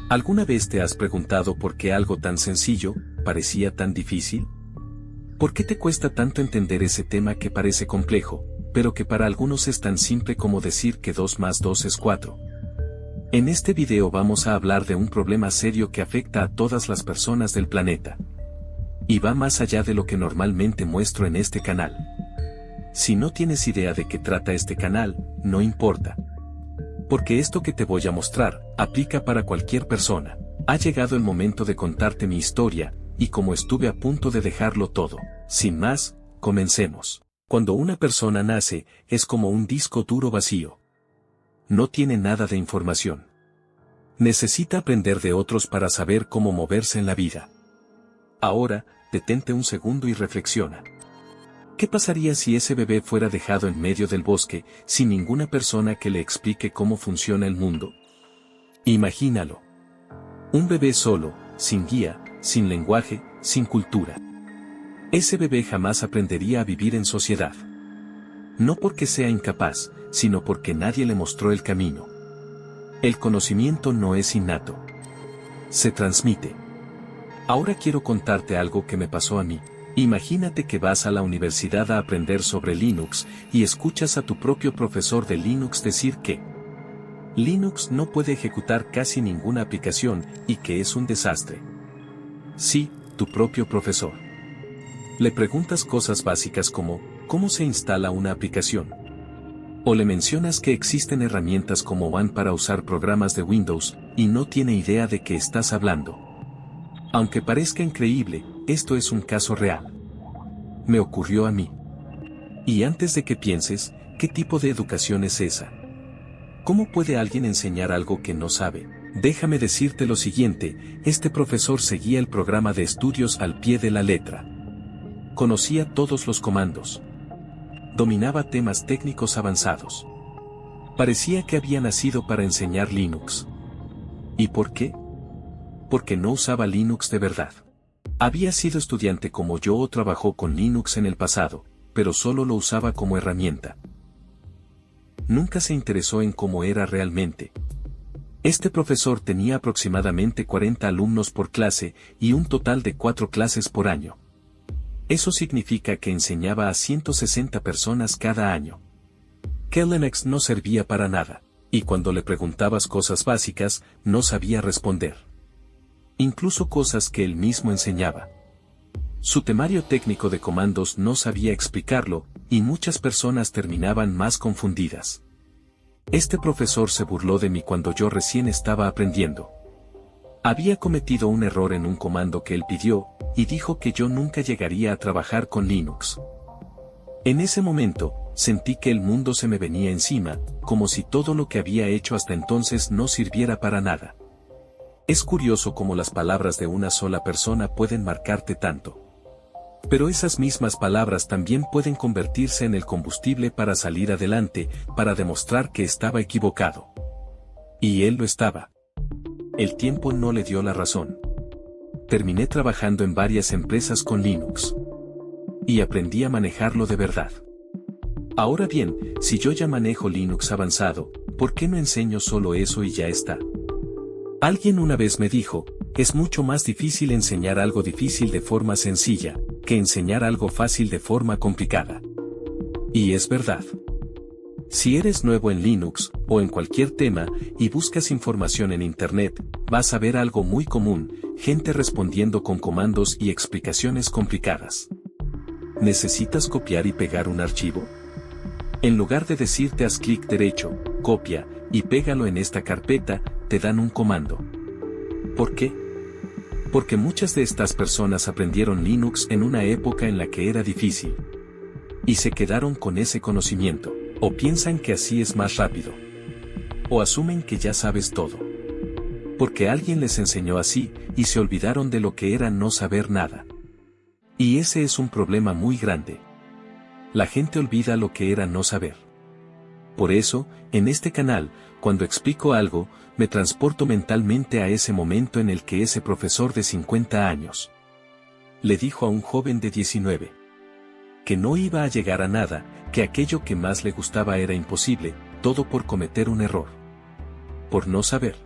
¿Alguna vez te has preguntado por qué algo tan sencillo parecía tan difícil? ¿Por qué te cuesta tanto entender ese tema que parece complejo, pero que para algunos es tan simple como decir que 2 más 2 es 4? En este video vamos a hablar de un problema serio que afecta a todas las personas del planeta. Y va más allá de lo que normalmente muestro en este canal. Si no tienes idea de qué trata este canal, no importa. Porque esto que te voy a mostrar, aplica para cualquier persona. Ha llegado el momento de contarte mi historia, y como estuve a punto de dejarlo todo, sin más, comencemos. Cuando una persona nace, es como un disco duro vacío. No tiene nada de información. Necesita aprender de otros para saber cómo moverse en la vida. Ahora, detente un segundo y reflexiona. ¿Qué pasaría si ese bebé fuera dejado en medio del bosque, sin ninguna persona que le explique cómo funciona el mundo? Imagínalo. Un bebé solo, sin guía, sin lenguaje, sin cultura. Ese bebé jamás aprendería a vivir en sociedad. No porque sea incapaz, sino porque nadie le mostró el camino. El conocimiento no es innato. Se transmite. Ahora quiero contarte algo que me pasó a mí. Imagínate que vas a la universidad a aprender sobre Linux y escuchas a tu propio profesor de Linux decir que Linux no puede ejecutar casi ninguna aplicación y que es un desastre. Sí, tu propio profesor. Le preguntas cosas básicas como ¿cómo se instala una aplicación? O le mencionas que existen herramientas como Wand para usar programas de Windows y no tiene idea de qué estás hablando. Aunque parezca increíble, esto es un caso real. Me ocurrió a mí. Y antes de que pienses, ¿qué tipo de educación es esa? ¿Cómo puede alguien enseñar algo que no sabe? Déjame decirte lo siguiente, este profesor seguía el programa de estudios al pie de la letra. Conocía todos los comandos. Dominaba temas técnicos avanzados. Parecía que había nacido para enseñar Linux. ¿Y por qué? Porque no usaba Linux de verdad. Había sido estudiante como yo o trabajó con Linux en el pasado, pero solo lo usaba como herramienta. Nunca se interesó en cómo era realmente. Este profesor tenía aproximadamente 40 alumnos por clase y un total de 4 clases por año. Eso significa que enseñaba a 160 personas cada año. Que Linux no servía para nada, y cuando le preguntabas cosas básicas, no sabía responder. Incluso cosas que él mismo enseñaba. Su temario técnico de comandos no sabía explicarlo, y muchas personas terminaban más confundidas. Este profesor se burló de mí cuando yo recién estaba aprendiendo. Había cometido un error en un comando que él pidió, y dijo que yo nunca llegaría a trabajar con Linux. En ese momento, sentí que el mundo se me venía encima, como si todo lo que había hecho hasta entonces no sirviera para nada. Es curioso cómo las palabras de una sola persona pueden marcarte tanto. Pero esas mismas palabras también pueden convertirse en el combustible para salir adelante, para demostrar que estaba equivocado. Y él lo estaba. El tiempo no le dio la razón. Terminé trabajando en varias empresas con Linux. Y aprendí a manejarlo de verdad. Ahora bien, si yo ya manejo Linux avanzado, ¿por qué no enseño solo eso y ya está? Alguien una vez me dijo, es mucho más difícil enseñar algo difícil de forma sencilla, que enseñar algo fácil de forma complicada. Y es verdad. Si eres nuevo en Linux, o en cualquier tema, y buscas información en Internet, vas a ver algo muy común, gente respondiendo con comandos y explicaciones complicadas. ¿Necesitas copiar y pegar un archivo? En lugar de decirte haz clic derecho, copia, y pégalo en esta carpeta, te dan un comando. ¿Por qué? Porque muchas de estas personas aprendieron Linux en una época en la que era difícil. Y se quedaron con ese conocimiento, o piensan que así es más rápido. O asumen que ya sabes todo. Porque alguien les enseñó así, y se olvidaron de lo que era no saber nada. Y ese es un problema muy grande. La gente olvida lo que era no saber. Por eso, en este canal, cuando explico algo, me transporto mentalmente a ese momento en el que ese profesor de 50 años le dijo a un joven de 19 que no iba a llegar a nada, que aquello que más le gustaba era imposible, todo por cometer un error. Por no saber.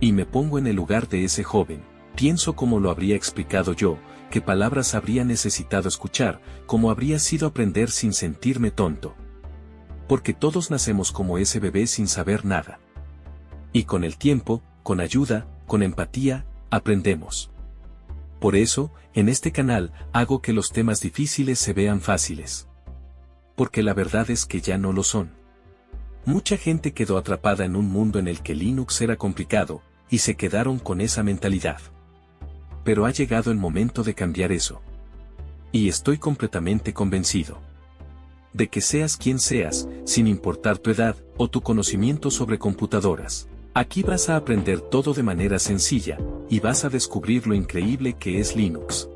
Y me pongo en el lugar de ese joven, pienso cómo lo habría explicado yo, qué palabras habría necesitado escuchar, cómo habría sido aprender sin sentirme tonto. Porque todos nacemos como ese bebé sin saber nada. Y con el tiempo, con ayuda, con empatía, aprendemos. Por eso, en este canal, hago que los temas difíciles se vean fáciles. Porque la verdad es que ya no lo son. Mucha gente quedó atrapada en un mundo en el que Linux era complicado, y se quedaron con esa mentalidad. Pero ha llegado el momento de cambiar eso. Y estoy completamente convencido. De que seas quien seas, sin importar tu edad, o tu conocimiento sobre computadoras. Aquí vas a aprender todo de manera sencilla, y vas a descubrir lo increíble que es Linux.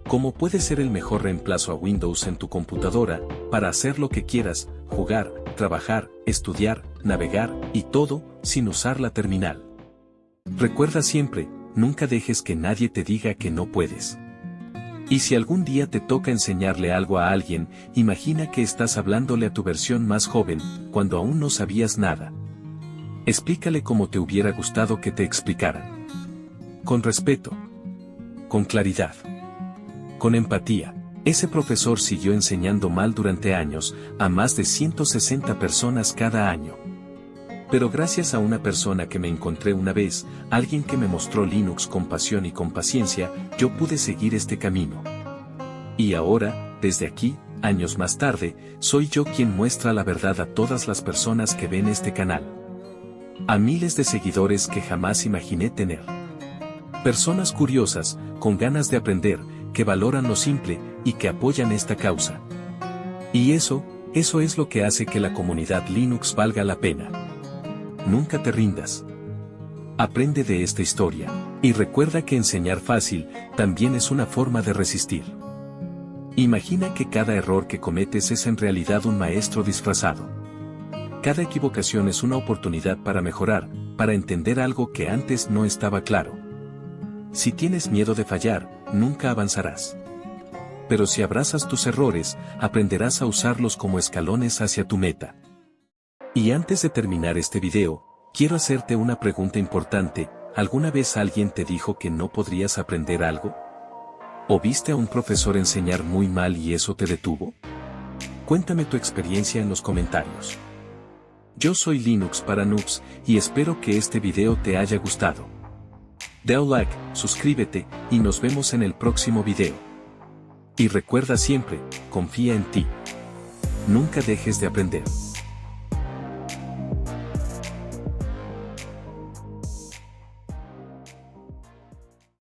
Cómo puede ser el mejor reemplazo a Windows en tu computadora, para hacer lo que quieras, jugar, trabajar, estudiar, navegar, y todo, sin usar la terminal. Recuerda siempre, nunca dejes que nadie te diga que no puedes. Y si algún día te toca enseñarle algo a alguien, imagina que estás hablándole a tu versión más joven, cuando aún no sabías nada. Explícale como te hubiera gustado que te explicaran. Con respeto. Con claridad. Con empatía. Ese profesor siguió enseñando mal durante años, a más de 160 personas cada año. Pero gracias a una persona que me encontré una vez, alguien que me mostró Linux con pasión y con paciencia, yo pude seguir este camino. Y ahora, desde aquí, años más tarde, soy yo quien muestra la verdad a todas las personas que ven este canal. A miles de seguidores que jamás imaginé tener. Personas curiosas, con ganas de aprender, que valoran lo simple, y que apoyan esta causa. Y eso es lo que hace que la comunidad Linux valga la pena. Nunca te rindas. Aprende de esta historia, y recuerda que enseñar fácil, también es una forma de resistir. Imagina que cada error que cometes es en realidad un maestro disfrazado. Cada equivocación es una oportunidad para mejorar, para entender algo que antes no estaba claro. Si tienes miedo de fallar, nunca avanzarás. Pero si abrazas tus errores, aprenderás a usarlos como escalones hacia tu meta. Y antes de terminar este video, quiero hacerte una pregunta importante. ¿Alguna vez alguien te dijo que no podrías aprender algo? ¿O viste a un profesor enseñar muy mal y eso te detuvo? Cuéntame tu experiencia en los comentarios. Yo soy Linux para Noobs, y espero que este video te haya gustado. Da un like, suscríbete, y nos vemos en el próximo video. Y recuerda siempre, confía en ti. Nunca dejes de aprender.